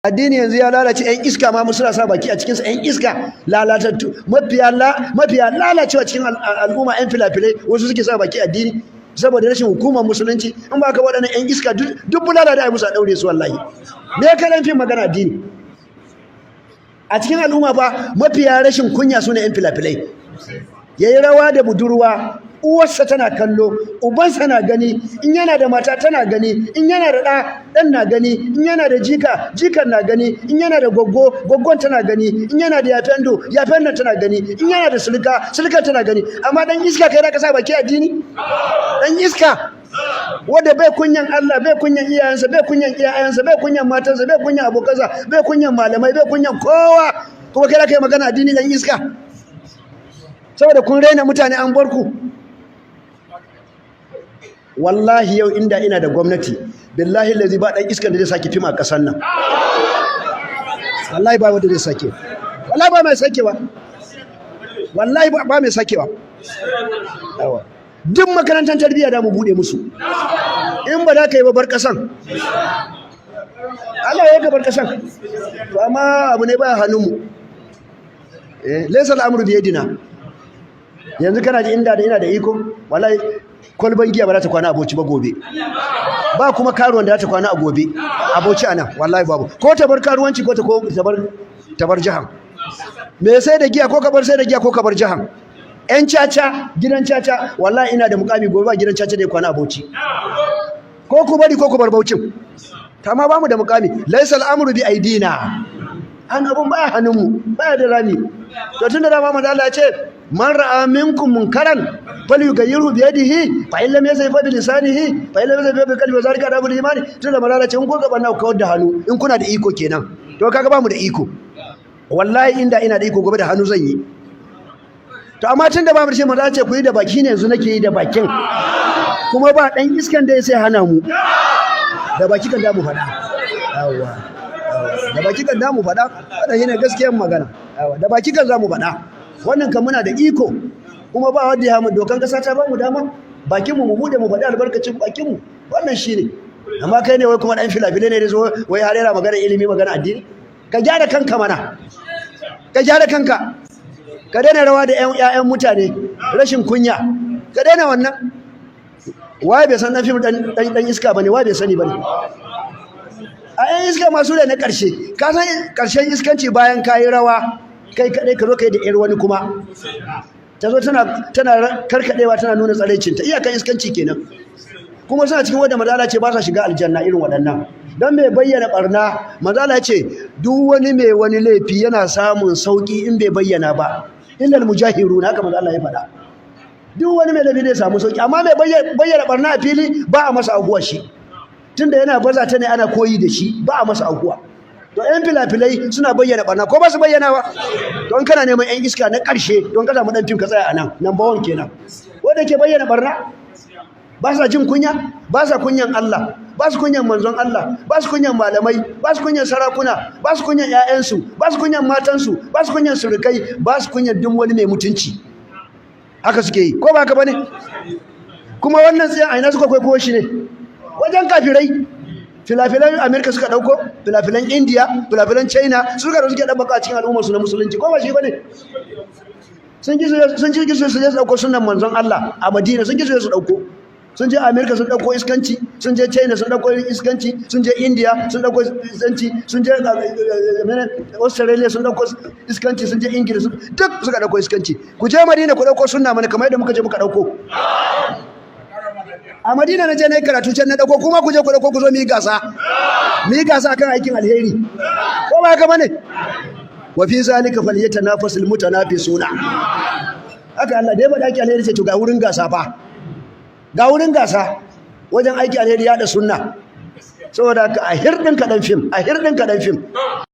addini yanzu ya lalace, ƴan iska ma suna sa baki a cikinsa, ƴan iska lalatattu mafiya lalacewa cikin al'umma, ƴan filafilai wasu suke sa baki addini saboda rashin hukumar musulunci. In ba ka waɗannan ƴan iska duk bulala da ai musu a ɗaure su wallahi. Me ka dan fin magana addini a cikin al'umma ba? Mafiya rashin kunya su ne ƴan filafilai. Yayi rawa da budurwa, uwarsa tana kallo, ubansa na gani, in yana da mata tana gani, in yana da ɗan na gani, in yana da jikan na gani, in yana da gwaggon tana gani, in yana da yafen tana gani, in yana da sulka tana gani. Amma dan iska kai da ka sa baki addini? Dan iska wanda bai kunyan Allah, bai kunyan iyayensa, bai kunyan iyayensa, bai kunyan matansa, bai kunyan abokansa, bai kunyan malamai, bai kunyan kowa, kuma kai da kai magana addini dan iska? Saboda kun raina mutane an bar ku. Wallahi yau inda ina da gwamnati, billahi lazi ba dan iskan da zai sake fima a kasar nan. Wallahi ba wanda zai sake. Wallahi ba mai sakewa. Wallahi ba mai sakewa. Duk makarantar tarbiyya da mu bude musu. In ba za ka yi ba bar kasan. Allah ya gabar kasan. To amma abu ne ba hannunmu. Laysa al-amru bi yadina. Yanzu kana ji inda da ina da iko, wallahi kwalban giya ba za ta kwana aboci ba gobe, ba kuma karuwan da za ta kwana a gobe aboci anan, wallahi babu. Ko ta bar karuwanci ko ta bar jahan. Me sai da giya ko ka bar sai da giya ko ka bar jahan. Ƴan caca, gidan caca, wallahi ina da mukami gobe ba gidan caca da ya kwana aboci. Ko ku bari ko ku bar baucin. Amma ba mu da mukami. Laysal amru bi aidina. An abun baya hannunmu, baya da rami. To tunda da Muhammad Allah ya ce man ra'a minkum munkaran falyughayyirhu bi yadihi fa in lam yastati bi lisanihi fa in lam yastati bi qalbi zalika adabul iman. Tunda malala ce in kun gaba na ku kawar da hannu in kuna da iko kenan. To kaga ba mu da iko. Wallahi inda ina da iko gobe da hannu zan yi. To amma tunda ba mu da shi mu dace ku yi da baki ne, yanzu nake yi da bakin. Kuma ba dan iskan da sai hana mu. Da baki kan da mu faɗa. Yawwa. Da baki kan da mu faɗa. Wannan shine gaskiyar magana. Yawwa. Da baki kan za mu faɗa. Wannan kan muna da iko, kuma ba wanda ya mu dokan kasa ta ba mu dama bakin mu bude mu faɗi albarkacin bakin mu. Wannan shine. Amma kai ne wai kuma dan filafile ne da zo wai har yana magana ilimi magana addini. Ka gyara kanka mana. Ka gyara kanka. Ka daina rawa da ƴaƴan mutane, rashin kunya. Ka daina wannan. Wai bai san dan fim dan iska bane, wai bai sani bane. A ƴan iska masu da na ƙarshe, ka san ƙarshen iskanci bayan kayi rawa kai kadai ka zo kai da ƴar wani kuma ta zo tana karkadewa tana nuna tsaraicinta, iyakan iskanci kenan. Kuma suna cikin wanda madala ce ba sa shiga aljanna irin waɗannan. Don mai bayyana barna, madala ce duk wani mai wani laifi yana samun sauki in bai bayyana ba, illal mujahirun, haka madala ya faɗa. Duk wani mai laifi zai samu sauki, amma mai bayyana barna a fili ba a masa aguwa shi, tunda yana baza ta ne ana koyi da shi, ba a masa aguwa. To ƴan filafilai suna bayyana barna ko ba su bayyana ba? Don kana neman ƴan iska na ƙarshe, don ka samu ɗan fim ka tsaya a nan, number 1 kenan. Wanda ke bayyana barna ba sa jin kunya, ba sa kunyan Allah, ba su kunyan manzon Allah, ba su kunyan malamai, ba su kunyan sarakuna, ba su kunyan ƴaƴansu, ba su kunyan matansu, ba su kunyan surukai, ba su kunyan duk wani mai mutunci. Haka suke yi, ko ba haka bane? Kuma wannan tsayin aina suka kwaikwayo shi ne wajen kafirai. Filafilan Amerika suka dauko, filafilan India, filafilan China suka da suke dabbaka a cikin al'ummar su na musulunci, ko ba shi bane? Sun ji su dauko sunnan manzon Allah a Madina, sun ji su dauko. Sun je Amerika sun dauko iskanci, sun je China sun dauko iskanci, sun je India sun dauko iskanci, sun je Australia sun dauko iskanci, sun je Ingila duk suka dauko iskanci. Ku je Madina ku dauko sunna mana kamar yadda muka je muka dauko. A Madina na je na yi karatu can na dauko, kuma ku je ku dauko ku zo mu yi gasa akan aikin alheri, ko ba haka bane? Wa fi zalika falyatanafasul mutanafisuna. Haka Allah dai ba da aikin alheri ce to ga wurin gasa fa, ga wurin gasa wajen aikin alheri ya da sunna. Saboda haka a hirdin ka dan fim,